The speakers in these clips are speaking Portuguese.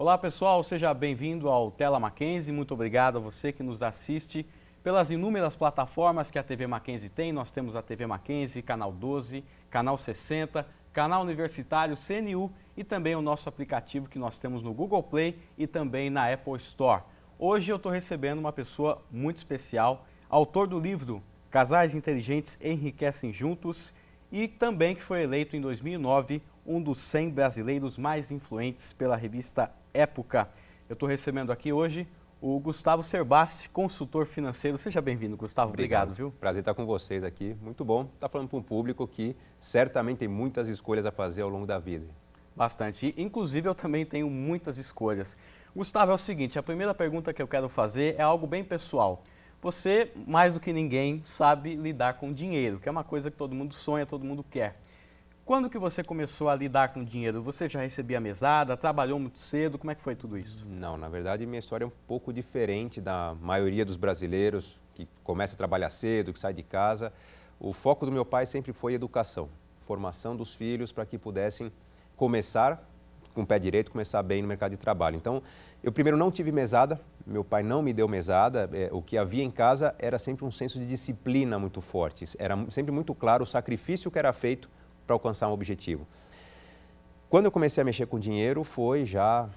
Olá pessoal, seja bem-vindo ao Tela Mackenzie. Muito obrigado a você que nos assiste pelas inúmeras plataformas que a TV Mackenzie tem. Nós temos a TV Mackenzie, Canal 12, Canal 60, Canal Universitário, CNU e também o nosso aplicativo que nós temos no Google Play e também na Apple Store. Hoje eu estou recebendo uma pessoa muito especial, autor do livro Casais Inteligentes Enriquecem Juntos e também que foi eleito em 2009 um dos 100 brasileiros mais influentes pela revista Época. Eu estou recebendo aqui hoje o Gustavo Cerbasi, consultor financeiro. Seja bem-vindo, Gustavo. Obrigado, viu? Prazer estar com vocês aqui. Muito bom estar falando para um público que certamente tem muitas escolhas a fazer ao longo da vida. Bastante. Inclusive, eu também tenho muitas escolhas. Gustavo, é o seguinte, a primeira pergunta que eu quero fazer é algo bem pessoal. Você, mais do que ninguém, sabe lidar com dinheiro, que é uma coisa que todo mundo sonha, todo mundo quer. Quando que você começou a lidar com dinheiro? Você já recebia mesada, trabalhou muito cedo? Como é que foi tudo isso? Não, na verdade, minha história é um pouco diferente da maioria dos brasileiros que começa a trabalhar cedo, que sai de casa. O foco do meu pai sempre foi educação, formação dos filhos para que pudessem começar com o pé direito, começar bem no mercado de trabalho. Então, eu primeiro não tive mesada, meu pai não me deu mesada, o que havia em casa era sempre um senso de disciplina muito forte, era sempre muito claro o sacrifício que era feito para alcançar um objetivo. Quando eu comecei a mexer com dinheiro foi já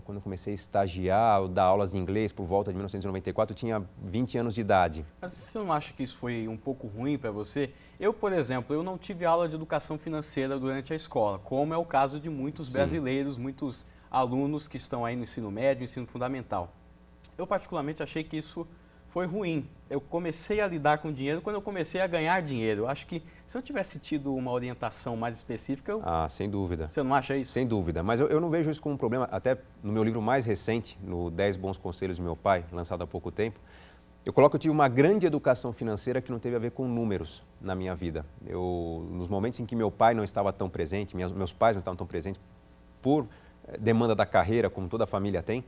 quando eu comecei a estagiar, dar aulas de inglês por volta de 1994, eu tinha 20 anos de idade. Mas você não acha que isso foi um pouco ruim para você? Eu, por exemplo, eu não tive aula de educação financeira durante a escola, como é o caso de muitos brasileiros, muitos alunos que estão aí no ensino médio, ensino fundamental. Eu particularmente achei que isso foi ruim. Eu comecei a lidar com dinheiro quando eu comecei a ganhar dinheiro. Eu acho que se eu tivesse tido uma orientação mais específica... Sem dúvida. Você não acha isso? Sem dúvida. Mas eu não vejo isso como um problema. Até no meu livro mais recente, no 10 Bons Conselhos de Meu Pai, lançado há pouco tempo, eu coloco que eu tive uma grande educação financeira que não teve a ver com números na minha vida. Nos momentos em que meu pai não estava tão presente, meus pais não estavam tão presentes, por demanda da carreira, como toda a família tem,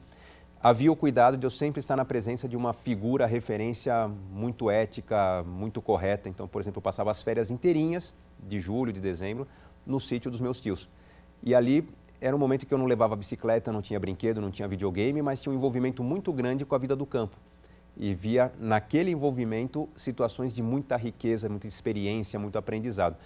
havia o cuidado de eu sempre estar na presença de uma figura, referência muito ética, muito correta. Então, por exemplo, eu passava as férias inteirinhas, de julho, de dezembro, no sítio dos meus tios. E ali era um momento que eu não levava bicicleta, não tinha brinquedo, não tinha videogame, mas tinha um envolvimento muito grande com a vida do campo. E via naquele envolvimento situações de muita riqueza, muita experiência, muito aprendizado.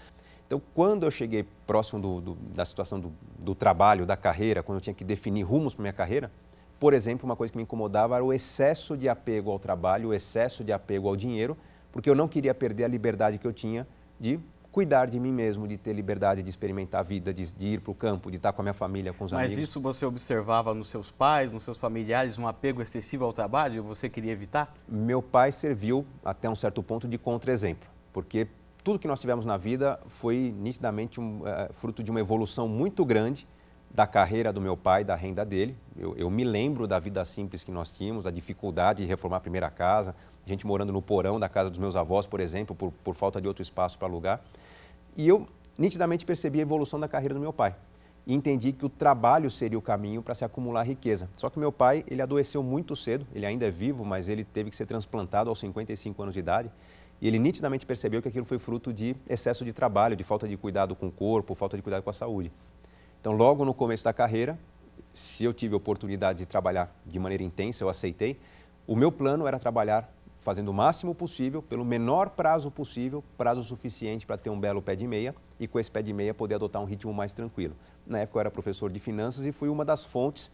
Então, quando eu cheguei próximo da situação do trabalho, da carreira, quando eu tinha que definir rumos para minha carreira, por exemplo, uma coisa que me incomodava era o excesso de apego ao trabalho, o excesso de apego ao dinheiro, porque eu não queria perder a liberdade que eu tinha de cuidar de mim mesmo, de ter liberdade de experimentar a vida, de ir para o campo, de estar com a minha família, com os amigos. Mas isso você observava nos seus pais, nos seus familiares, um apego excessivo ao trabalho e você queria evitar? Meu pai serviu, até um certo ponto, de contra-exemplo, porque tudo que nós tivemos na vida foi nitidamente fruto de uma evolução muito grande da carreira do meu pai, da renda dele. Eu me lembro da vida simples que nós tínhamos, a dificuldade de reformar a primeira casa, a gente morando no porão da casa dos meus avós, por exemplo, por falta de outro espaço para alugar. E eu nitidamente percebi a evolução da carreira do meu pai e entendi que o trabalho seria o caminho para se acumular riqueza. Só que meu pai, ele adoeceu muito cedo, ele ainda é vivo, mas ele teve que ser transplantado aos 55 anos de idade. E ele nitidamente percebeu que aquilo foi fruto de excesso de trabalho, de falta de cuidado com o corpo, falta de cuidado com a saúde. Então, logo no começo da carreira, se eu tive a oportunidade de trabalhar de maneira intensa, eu aceitei. O meu plano era trabalhar fazendo o máximo possível, pelo menor prazo possível, prazo suficiente para ter um belo pé de meia e com esse pé de meia poder adotar um ritmo mais tranquilo. Na época eu era professor de finanças e fui uma das fontes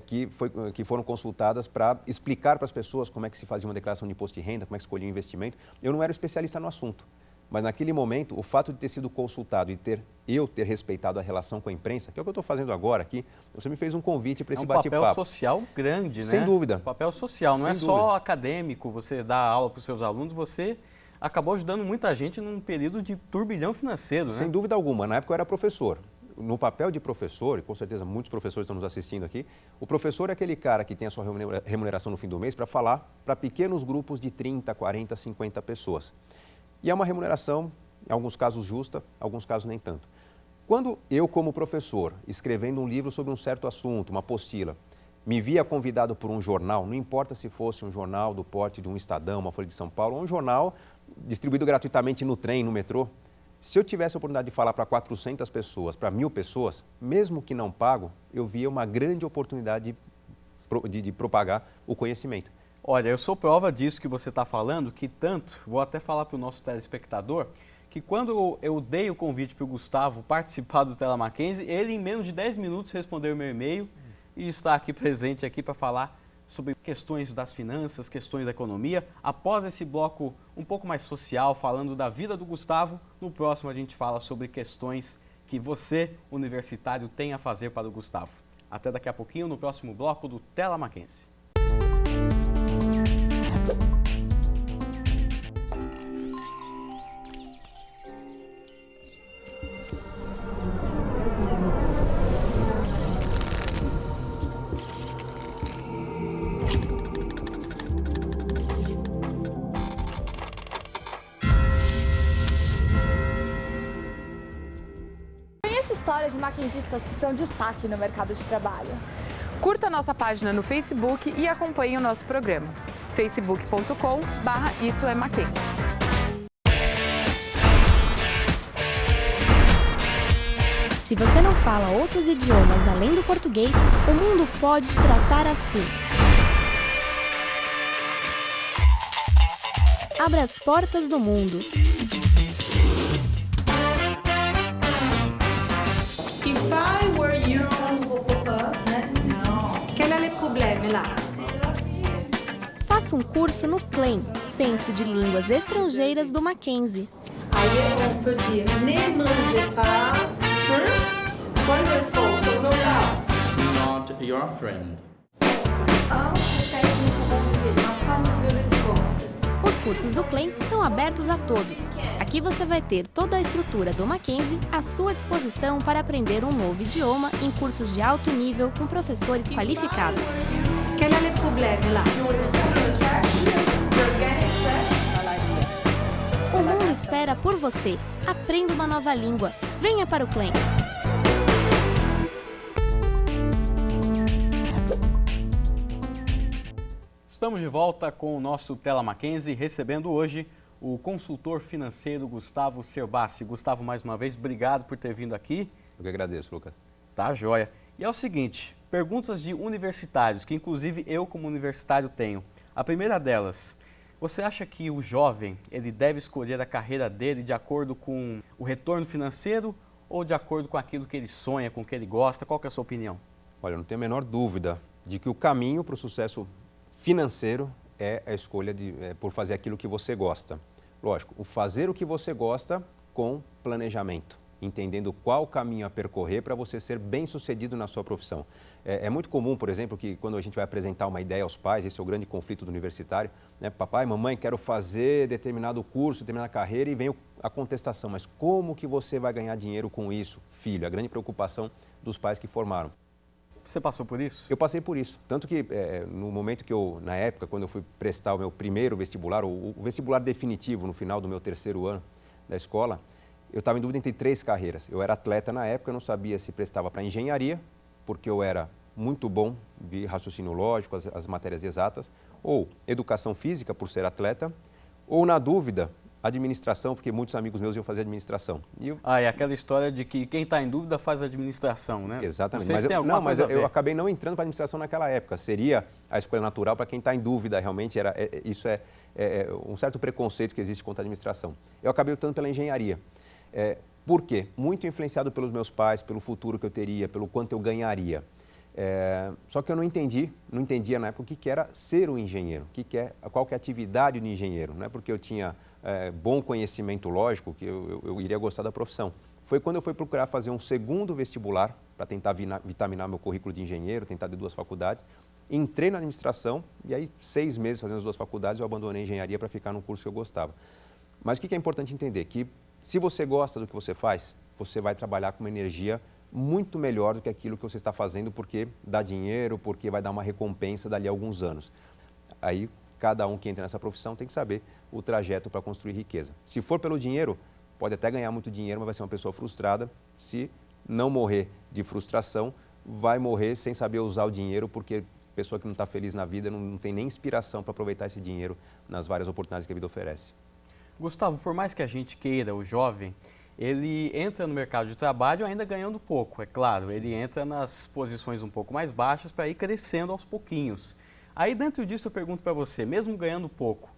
que foram consultadas para explicar para as pessoas como é que se fazia uma declaração de imposto de renda, como é que escolhia um investimento. Eu não era especialista no assunto. Mas naquele momento, o fato de ter sido consultado e eu ter respeitado a relação com a imprensa, que é o que eu estou fazendo agora aqui, você me fez um convite para esse bate-papo. É um papel social grande, né? Sem dúvida. Um papel social, não é só acadêmico, você dá aula para os seus alunos, você acabou ajudando muita gente num período de turbilhão financeiro, né? Sem dúvida alguma. Na época eu era professor. No papel de professor, e com certeza muitos professores estão nos assistindo aqui, o professor é aquele cara que tem a sua remuneração no fim do mês para falar para pequenos grupos de 30, 40, 50 pessoas. E é uma remuneração, em alguns casos justa, em alguns casos nem tanto. Quando eu, como professor, escrevendo um livro sobre um certo assunto, uma apostila, me via convidado por um jornal, não importa se fosse um jornal do porte de um Estadão, uma Folha de São Paulo, ou um jornal distribuído gratuitamente no trem, no metrô, Se eu tivesse a oportunidade de falar para 400 pessoas, para 1.000 pessoas, mesmo que não pago, eu via uma grande oportunidade de propagar o conhecimento. Olha, eu sou prova disso que você está falando, que tanto, vou até falar para o nosso telespectador, que quando eu dei o convite para o Gustavo participar do Tela Mackenzie, ele em menos de 10 minutos respondeu o meu e-mail e está aqui presente aqui para falar sobre questões das finanças, questões da economia. Após esse bloco um pouco mais social, falando da vida do Gustavo, no próximo a gente fala sobre questões que você, universitário, tem a fazer para o Gustavo. Até daqui a pouquinho no próximo bloco do Tela Mackenzie. História de maquinzistas que são destaque no mercado de trabalho. Curta nossa página no Facebook e acompanhe o nosso programa. facebook.com/Isso é Mackenzie. Se você não fala outros idiomas além do português, o mundo pode te tratar assim. Abra as portas do mundo. If I were you, quel est le problème là? Faça um curso no CLEM, Centro de Línguas Estrangeiras do Mackenzie. Aí on peut dire ne mangez pas, wonderful, so no doubt. Not your friend. Os cursos do CLEM são abertos a todos. Aqui você vai ter toda a estrutura do Mackenzie à sua disposição para aprender um novo idioma em cursos de alto nível com professores qualificados. Quel est le problème là? O mundo espera por você. Aprenda uma nova língua. Venha para o CLEM. Estamos de volta com o nosso Tela Mackenzie, recebendo hoje o consultor financeiro Gustavo Serbassi. Gustavo, mais uma vez, obrigado por ter vindo aqui. Eu que agradeço, Lucas. Tá, joia. E é o seguinte, perguntas de universitários, que inclusive eu como universitário tenho. A primeira delas, você acha que o jovem ele deve escolher a carreira dele de acordo com o retorno financeiro ou de acordo com aquilo que ele sonha, com o que ele gosta? Qual que é a sua opinião? Olha, eu não tenho a menor dúvida de que o caminho para o sucesso financeiro é a escolha por fazer aquilo que você gosta. Lógico, o fazer o que você gosta com planejamento, entendendo qual caminho a percorrer para você ser bem-sucedido na sua profissão. É muito comum, por exemplo, que quando a gente vai apresentar uma ideia aos pais, esse é o grande conflito do universitário, né? Papai, mamãe, quero fazer determinado curso, determinada carreira, e vem a contestação, mas como que você vai ganhar dinheiro com isso, filho? A grande preocupação dos pais que formaram. Você passou por isso? Eu passei por isso. Tanto que no momento que na época, quando eu fui prestar o meu primeiro vestibular, o vestibular definitivo no final do meu 3º ano da escola, eu estava em dúvida entre 3 carreiras. Eu era atleta na época, eu não sabia se prestava para engenharia, porque eu era muito bom de raciocínio lógico, as matérias exatas, ou educação física, por ser atleta, ou na dúvida, administração, porque muitos amigos meus iam fazer administração. E aquela história de que quem está em dúvida faz administração, né? Exatamente. Mas eu acabei não entrando para administração naquela época. Seria a escolha natural para quem está em dúvida, realmente. Isso é um certo preconceito que existe contra a administração. Eu acabei optando pela engenharia. Por quê? Muito influenciado pelos meus pais, pelo futuro que eu teria, pelo quanto eu ganharia. Só que eu não entendia na época o que era ser um engenheiro, qual que é a atividade do engenheiro. Não é porque eu tinha bom conhecimento lógico que eu iria gostar da profissão. Foi quando eu fui procurar fazer um segundo vestibular para tentar vitaminar meu currículo de engenheiro, tentar de 2 faculdades. Entrei na administração e aí 6 meses fazendo as 2 faculdades eu abandonei a engenharia para ficar num curso que eu gostava. Mas o que é importante entender? Que se você gosta do que você faz, você vai trabalhar com uma energia muito melhor do que aquilo que você está fazendo porque dá dinheiro, porque vai dar uma recompensa dali a alguns anos. Aí, cada um que entra nessa profissão tem que saber o trajeto para construir riqueza. Se for pelo dinheiro, pode até ganhar muito dinheiro, mas vai ser uma pessoa frustrada. Se não morrer de frustração, vai morrer sem saber usar o dinheiro, porque a pessoa que não está feliz na vida não tem nem inspiração para aproveitar esse dinheiro nas várias oportunidades que a vida oferece. Gustavo, por mais que a gente queira, o jovem, ele entra no mercado de trabalho ainda ganhando pouco, é claro. Ele entra nas posições um pouco mais baixas para ir crescendo aos pouquinhos. Aí dentro disso eu pergunto para você, mesmo ganhando pouco,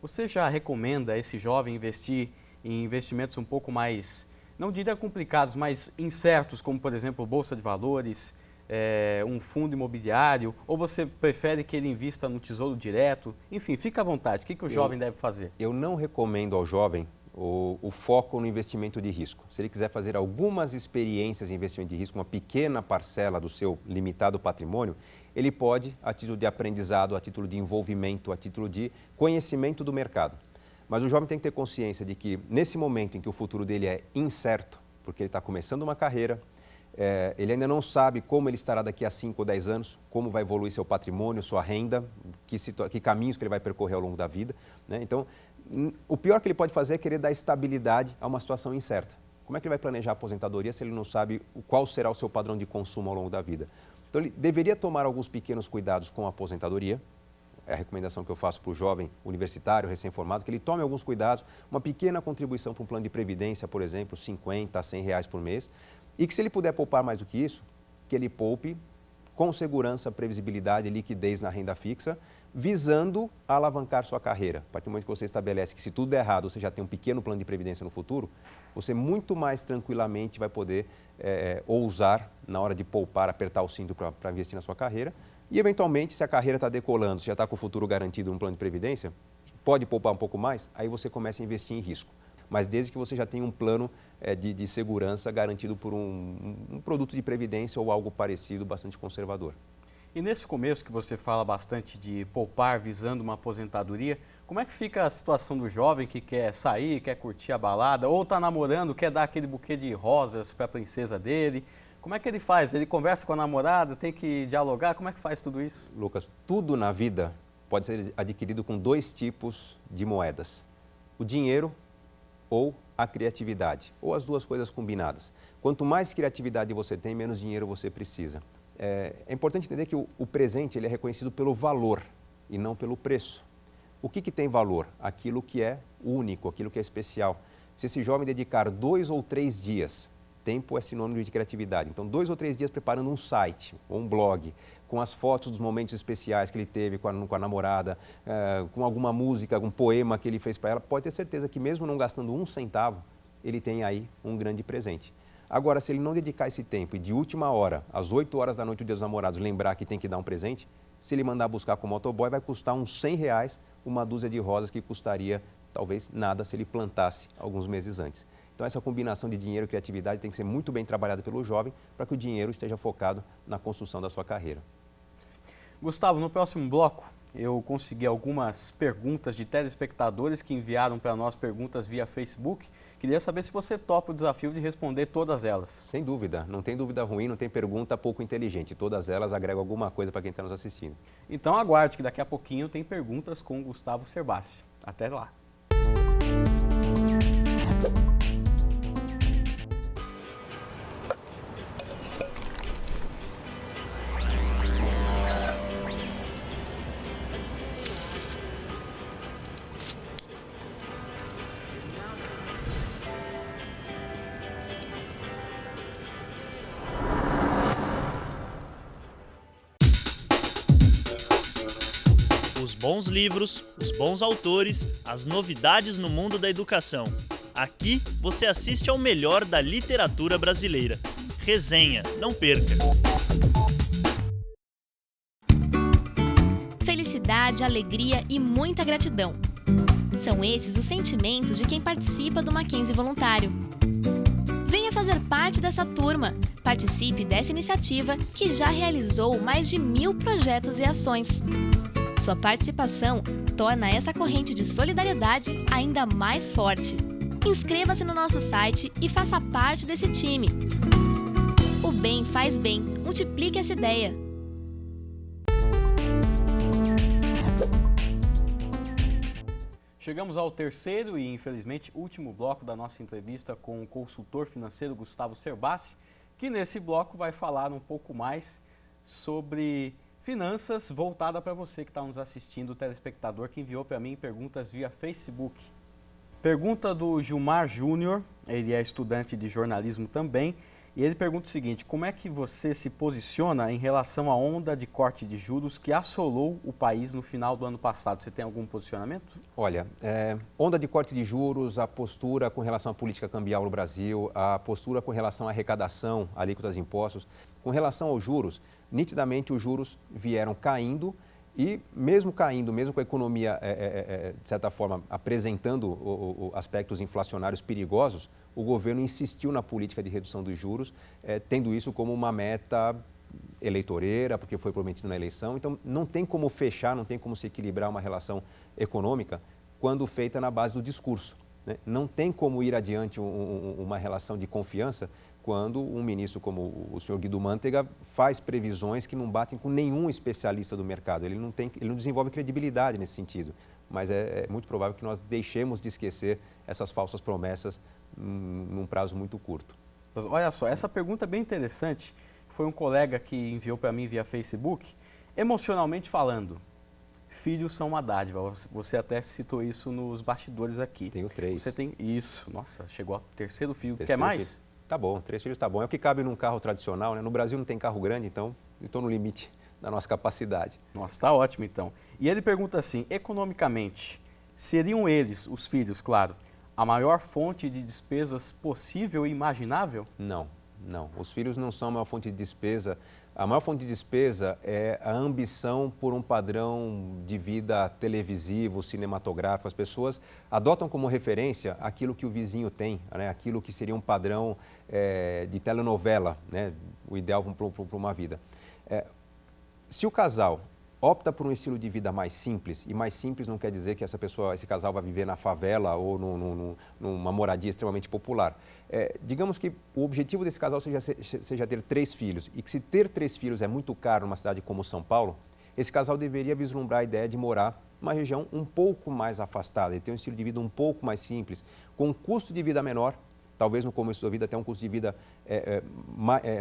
você já recomenda a esse jovem investir em investimentos um pouco mais, não diria complicados, mas incertos, como por exemplo Bolsa de Valores, um fundo imobiliário, ou você prefere que ele invista no Tesouro Direto? Enfim, fica à vontade, o que o jovem deve fazer? Eu não recomendo ao jovem o foco no investimento de risco. Se ele quiser fazer algumas experiências em investimento de risco, uma pequena parcela do seu limitado patrimônio, ele pode, a título de aprendizado, a título de envolvimento, a título de conhecimento do mercado. Mas o jovem tem que ter consciência de que, nesse momento em que o futuro dele é incerto, porque ele está começando uma carreira, ele ainda não sabe como ele estará daqui a 5 ou 10 anos, como vai evoluir seu patrimônio, sua renda, que caminhos que ele vai percorrer ao longo da vida, né? Então, o pior que ele pode fazer é querer dar estabilidade a uma situação incerta. Como é que ele vai planejar a aposentadoria se ele não sabe qual será o seu padrão de consumo ao longo da vida? Então, ele deveria tomar alguns pequenos cuidados com a aposentadoria. É a recomendação que eu faço para o jovem universitário, recém-formado, que ele tome alguns cuidados, uma pequena contribuição para um plano de previdência, por exemplo, 50 a 100 reais por mês, e que se ele puder poupar mais do que isso, que ele poupe com segurança, previsibilidade e liquidez na renda fixa, visando alavancar sua carreira. A partir do momento que você estabelece que se tudo der errado, você já tem um pequeno plano de previdência no futuro, você muito mais tranquilamente vai poder ousar na hora de poupar, apertar o cinto para investir na sua carreira. E, eventualmente, se a carreira está decolando, se já está com o futuro garantido no plano de previdência, pode poupar um pouco mais, aí você começa a investir em risco. Mas desde que você já tenha um plano de segurança garantido por um produto de previdência ou algo parecido, bastante conservador. E nesse começo que você fala bastante de poupar visando uma aposentadoria, como é que fica a situação do jovem que quer sair, quer curtir a balada, ou está namorando, quer dar aquele buquê de rosas para a princesa dele? Como é que ele faz? Ele conversa com a namorada, tem que dialogar? Como é que faz tudo isso? Lucas, tudo na vida pode ser adquirido com 2 tipos de moedas: o dinheiro ou a criatividade, ou as duas coisas combinadas. Quanto mais criatividade você tem, menos dinheiro você precisa. É importante entender que o presente ele é reconhecido pelo valor e não pelo preço. O que tem valor? Aquilo que é único, aquilo que é especial. Se esse jovem dedicar 2 ou 3 dias, tempo é sinônimo de criatividade, então 2 ou 3 dias preparando um site ou um blog, com as fotos dos momentos especiais que ele teve com a namorada, com alguma música, algum poema que ele fez para ela, pode ter certeza que mesmo não gastando 1 centavo, ele tem aí um grande presente. Agora, se ele não dedicar esse tempo e de última hora, às 8 horas da noite do Dia dos Namorados, lembrar que tem que dar um presente, se ele mandar buscar com o motoboy, vai custar uns 100 reais uma dúzia de rosas que custaria talvez nada se ele plantasse alguns meses antes. Então, essa combinação de dinheiro e criatividade tem que ser muito bem trabalhada pelo jovem para que o dinheiro esteja focado na construção da sua carreira. Gustavo, no próximo bloco, eu consegui algumas perguntas de telespectadores que enviaram para nós perguntas via Facebook. Queria saber se você topa o desafio de responder todas elas. Sem dúvida, não tem dúvida ruim, não tem pergunta pouco inteligente. Todas elas agregam alguma coisa para quem está nos assistindo. Então aguarde que daqui a pouquinho tem perguntas com o Gustavo Serbassi. Até lá. Os bons livros, os bons autores, as novidades no mundo da educação. Aqui você assiste ao melhor da literatura brasileira. Resenha, não perca! Felicidade, alegria e muita gratidão. São esses os sentimentos de quem participa do Mackenzie Voluntário. Venha fazer parte dessa turma. Participe dessa iniciativa que já realizou mais de 1000 projetos e ações. Sua participação torna essa corrente de solidariedade ainda mais forte. Inscreva-se no nosso site e faça parte desse time. O bem faz bem. Multiplique essa ideia. Chegamos ao terceiro e, infelizmente, último bloco da nossa entrevista com o consultor financeiro Gustavo Serbassi, que nesse bloco vai falar um pouco mais sobre finanças, voltada para você que está nos assistindo, o telespectador que enviou para mim perguntas via Facebook. Pergunta do Gilmar Júnior, ele é estudante de jornalismo também, e ele pergunta o seguinte: como é que você se posiciona em relação à onda de corte de juros que assolou o país no final do ano passado? Você tem algum posicionamento? Olha, onda de corte de juros, a postura com relação à política cambial no Brasil, a postura com relação à arrecadação, alíquotas de impostos, com relação aos juros, nitidamente os juros vieram caindo e mesmo caindo, mesmo com a economia, de certa forma, apresentando aspectos inflacionários perigosos, o governo insistiu na política de redução dos juros, tendo isso como uma meta eleitoreira, porque foi prometido na eleição. Então, não tem como fechar, não tem como se equilibrar uma relação econômica quando feita na base do discurso, né? Não tem como ir adiante uma relação de confiança quando um ministro como o senhor Guido Mantega faz previsões que não batem com nenhum especialista do mercado. Ele não desenvolve credibilidade nesse sentido. Mas é muito provável que nós deixemos de esquecer essas falsas promessas num prazo muito curto. Olha só, essa pergunta é bem interessante. Foi um colega que enviou para mim via Facebook. Emocionalmente falando, filhos são uma dádiva. Você até citou isso nos bastidores aqui. Tenho 3. Você tem isso. Nossa, chegou ao terceiro filho. Terceiro Quer mais? Filho. Tá bom, 3 filhos tá bom. É o que cabe num carro tradicional, né? No Brasil não tem carro grande, então estou no limite da nossa capacidade. Nossa, tá ótimo então. E ele pergunta assim, economicamente, seriam eles, os filhos, claro, a maior fonte de despesas possível e imaginável? Não. Os filhos não são a maior fonte de despesa. A maior fonte de despesa é a ambição por um padrão de vida televisivo, cinematográfico. As pessoas adotam como referência aquilo que o vizinho tem, né? Aquilo que seria um padrão de telenovela, né? O ideal para uma vida. Se o casal opta por um estilo de vida mais simples, e mais simples não quer dizer que esse casal vai viver na favela ou numa moradia extremamente popular. Digamos que o objetivo desse casal seja ter 3 filhos, e que se ter 3 filhos é muito caro numa cidade como São Paulo, esse casal deveria vislumbrar a ideia de morar numa região um pouco mais afastada, e ter um estilo de vida um pouco mais simples, com um custo de vida menor, talvez no começo da vida até um custo de vida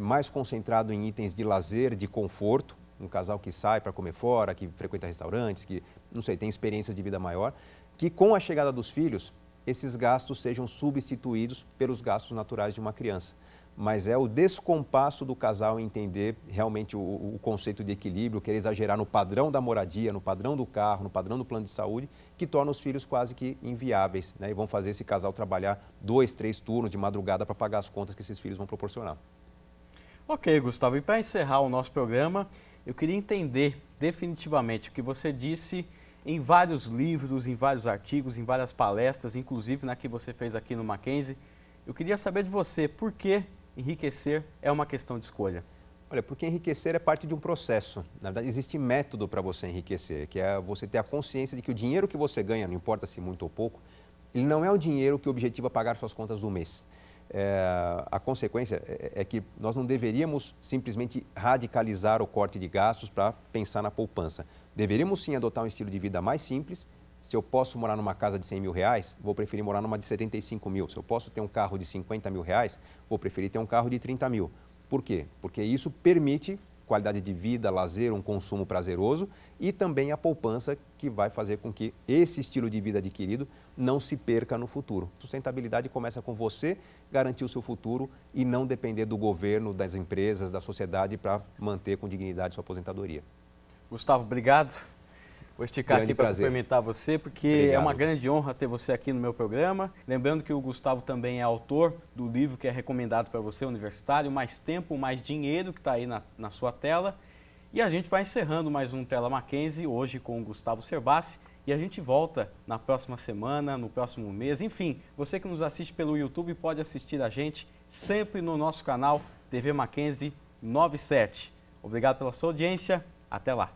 mais concentrado em itens de lazer, de conforto. Um casal que sai para comer fora, que frequenta restaurantes, que, não sei, tem experiências de vida maior, que com a chegada dos filhos, esses gastos sejam substituídos pelos gastos naturais de uma criança. Mas é o descompasso do casal entender realmente o conceito de equilíbrio, querer exagerar no padrão da moradia, no padrão do carro, no padrão do plano de saúde, que torna os filhos quase que inviáveis, né? E vão fazer esse casal trabalhar 2, 3 turnos de madrugada para pagar as contas que esses filhos vão proporcionar. Ok, Gustavo, e para encerrar o nosso programa, eu queria entender definitivamente o que você disse em vários livros, em vários artigos, em várias palestras, inclusive na que você fez aqui no Mackenzie. Eu queria saber de você por que enriquecer é uma questão de escolha. Olha, porque enriquecer é parte de um processo. Na verdade, existe método para você enriquecer, que é você ter a consciência de que o dinheiro que você ganha, não importa se muito ou pouco, ele não é o dinheiro que objetiva pagar suas contas do mês. A consequência é que nós não deveríamos simplesmente radicalizar o corte de gastos para pensar na poupança. Deveríamos sim adotar um estilo de vida mais simples. Se eu posso morar numa casa de 100 mil reais, vou preferir morar numa de 75 mil. Se eu posso ter um carro de 50 mil reais, vou preferir ter um carro de 30 mil. Por quê? Porque isso permite qualidade de vida, lazer, um consumo prazeroso e também a poupança que vai fazer com que esse estilo de vida adquirido não se perca no futuro. Sustentabilidade começa com você garantir o seu futuro e não depender do governo, das empresas, da sociedade para manter com dignidade sua aposentadoria. Gustavo, obrigado. Vou esticar aqui para cumprimentar você, porque Obrigado. É uma grande honra ter você aqui no meu programa. Lembrando que o Gustavo também é autor do livro que é recomendado para você, universitário, Mais Tempo, Mais Dinheiro, que está aí na sua tela. E a gente vai encerrando mais um Tela Mackenzie, hoje com o Gustavo Cerbasi. E a gente volta na próxima semana, no próximo mês. Enfim, você que nos assiste pelo YouTube pode assistir a gente sempre no nosso canal TV Mackenzie 97. Obrigado pela sua audiência. Até lá.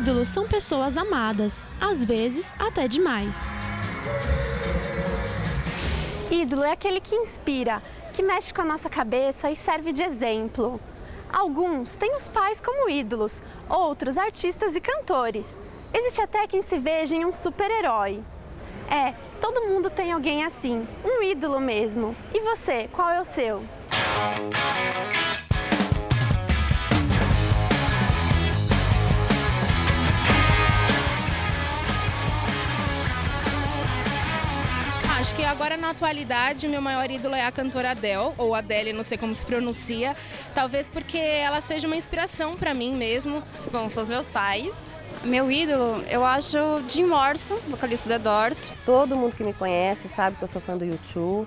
ídolos são pessoas amadas, às vezes até demais. Ídolo é aquele que inspira, que mexe com a nossa cabeça e serve de exemplo. Alguns têm os pais como ídolos, outros artistas e cantores. Existe até quem se veja em um super-herói. Todo mundo tem alguém assim, um ídolo mesmo. E você, qual é o seu? Acho que agora, na atualidade, o meu maior ídolo é a cantora Adele, ou Adele, não sei como se pronuncia. Talvez porque ela seja uma inspiração para mim mesmo. Bom, são os meus pais. Meu ídolo, eu acho Jim Morrison, vocalista da Doors. Todo mundo que me conhece sabe que eu sou fã do U2.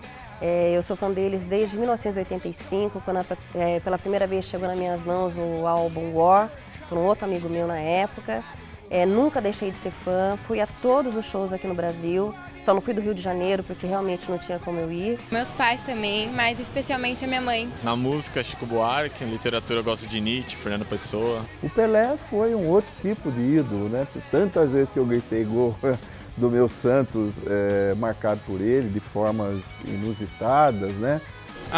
Eu sou fã deles desde 1985, quando pela primeira vez chegou nas minhas mãos o álbum War, por um outro amigo meu na época. Nunca deixei de ser fã, fui a todos os shows aqui no Brasil, só não fui do Rio de Janeiro porque realmente não tinha como eu ir. Meus pais também, mas especialmente a minha mãe. Na música, Chico Buarque, na literatura eu gosto de Nietzsche, Fernando Pessoa. O Pelé foi um outro tipo de ídolo, né? Tantas vezes que eu gritei gol do meu Santos marcado por ele, de formas inusitadas, né?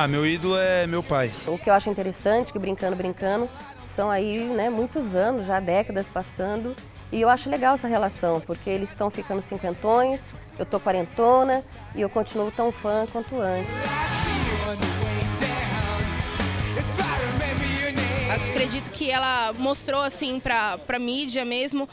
Meu ídolo é meu pai. O que eu acho interessante, que brincando, são aí, né, muitos anos, já décadas passando, e eu acho legal essa relação, porque eles estão ficando cinquentões, eu tô quarentona e eu continuo tão fã quanto antes. Acredito que ela mostrou assim para mídia mesmo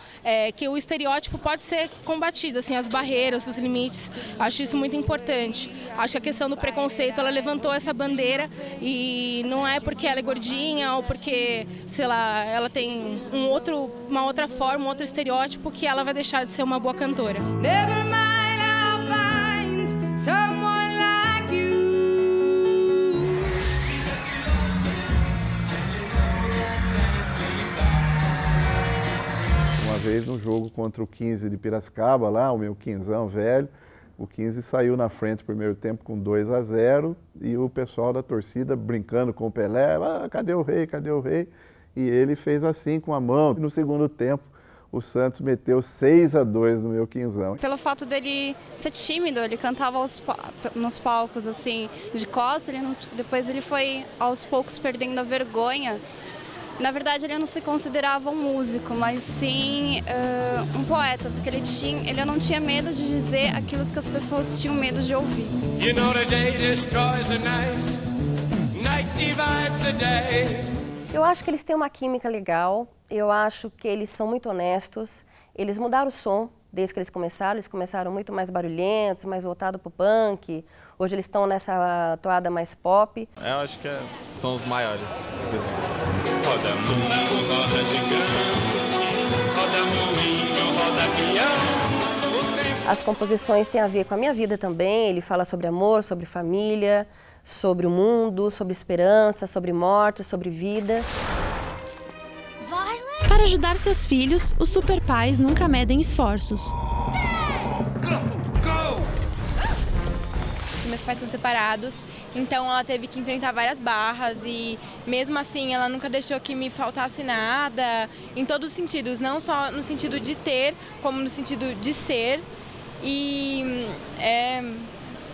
que o estereótipo pode ser combatido, assim, as barreiras, os limites. Acho isso muito importante. Acho que a questão do preconceito, ela levantou essa bandeira e não é porque ela é gordinha ou porque, sei lá, ela tem uma outra forma, um outro estereótipo que ela vai deixar de ser uma boa cantora. Never mind, I'll find someone like you. Uma vez no jogo contra o 15 de Piracicaba, lá, o meu 15ão velho, o 15 saiu na frente no primeiro tempo com 2-0 e o pessoal da torcida brincando com o Pelé, cadê o rei, cadê o rei? E ele fez assim com a mão. No segundo tempo, o Santos meteu 6-2 no meu 15ão. Pelo fato dele ser tímido, ele cantava nos palcos assim, de costas, depois ele foi aos poucos perdendo a vergonha. Na verdade, ele não se considerava um músico, mas sim um poeta, porque ele não tinha medo de dizer aquilo que as pessoas tinham medo de ouvir. You know the day destroys the night, night divides the day. Eu acho que eles têm uma química legal, eu acho que eles são muito honestos, eles mudaram o som desde que eles começaram muito mais barulhentos, mais voltados para o punk, hoje eles estão nessa toada mais pop. Eu acho que são os maiores, os exemplos. Roda mundo, roda gigante, roda moinho, roda peão. As composições têm a ver com a minha vida também, ele fala sobre amor, sobre família, sobre o mundo, sobre esperança, sobre morte, sobre vida. Para ajudar seus filhos, os superpais nunca medem esforços. Meus pais são separados, então ela teve que enfrentar várias barras e mesmo assim ela nunca deixou que me faltasse nada, em todos os sentidos, não só no sentido de ter, como no sentido de ser. E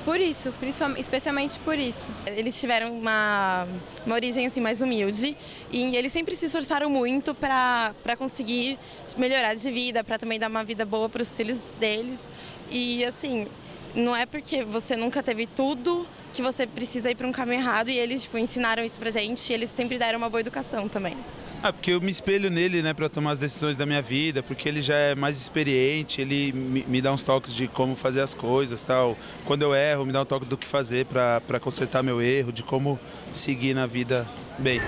por isso, especialmente por isso. Eles tiveram uma origem assim, mais humilde e eles sempre se esforçaram muito para conseguir melhorar de vida, para também dar uma vida boa para os filhos deles. E assim, não é porque você nunca teve tudo que você precisa ir para um caminho errado e eles ensinaram isso pra gente e eles sempre deram uma boa educação também. Porque eu me espelho nele, né, para tomar as decisões da minha vida, porque ele já é mais experiente, ele me dá uns toques de como fazer as coisas, tal. Quando eu erro, me dá um toque do que fazer para consertar meu erro, de como seguir na vida bem.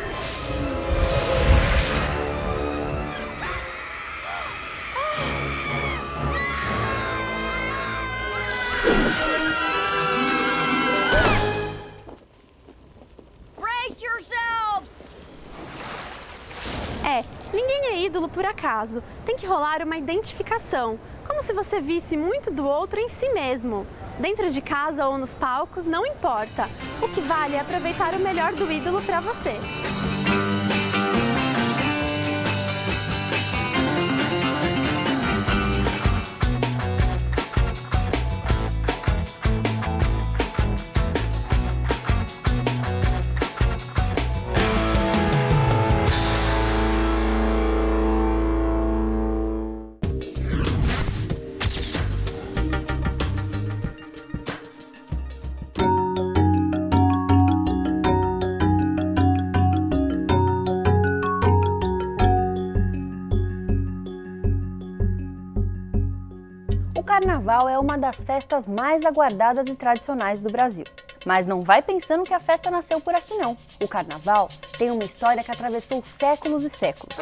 Ninguém é ídolo por acaso, tem que rolar uma identificação, como se você visse muito do outro em si mesmo. Dentro de casa ou nos palcos, não importa. O que vale é aproveitar o melhor do ídolo para você. Carnaval é uma das festas mais aguardadas e tradicionais do Brasil. Mas não vai pensando que a festa nasceu por aqui não. O Carnaval tem uma história que atravessou séculos e séculos.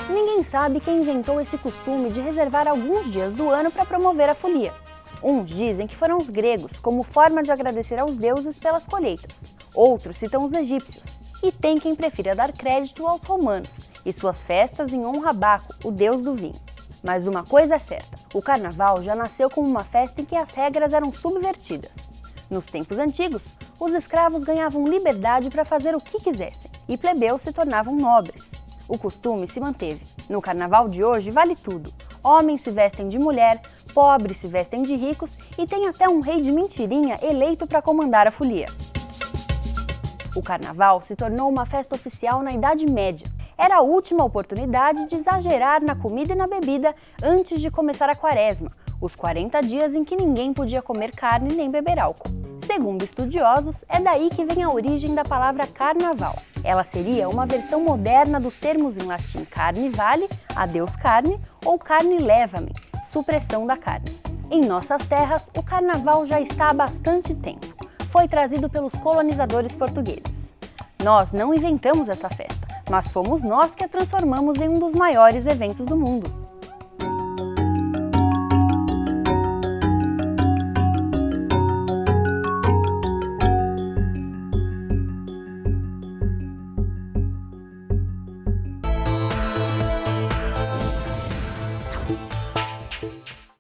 Ninguém sabe quem inventou esse costume de reservar alguns dias do ano para promover a folia. Uns dizem que foram os gregos, como forma de agradecer aos deuses pelas colheitas. Outros citam os egípcios. E tem quem prefira dar crédito aos romanos e suas festas em honra a Baco, o deus do vinho. Mas uma coisa é certa, o Carnaval já nasceu como uma festa em que as regras eram subvertidas. Nos tempos antigos, os escravos ganhavam liberdade para fazer o que quisessem e plebeus se tornavam nobres. O costume se manteve. No Carnaval de hoje vale tudo. Homens se vestem de mulher, pobres se vestem de ricos e tem até um rei de mentirinha eleito para comandar a folia. O Carnaval se tornou uma festa oficial na Idade Média. Era a última oportunidade de exagerar na comida e na bebida antes de começar a Quaresma, os 40 dias em que ninguém podia comer carne nem beber álcool. Segundo estudiosos, é daí que vem a origem da palavra carnaval. Ela seria uma versão moderna dos termos em latim carne vale, adeus carne, ou carne leva-me, supressão da carne. Em nossas terras, o carnaval já está há bastante tempo. Foi trazido pelos colonizadores portugueses. Nós não inventamos essa festa, mas fomos nós que a transformamos em um dos maiores eventos do mundo.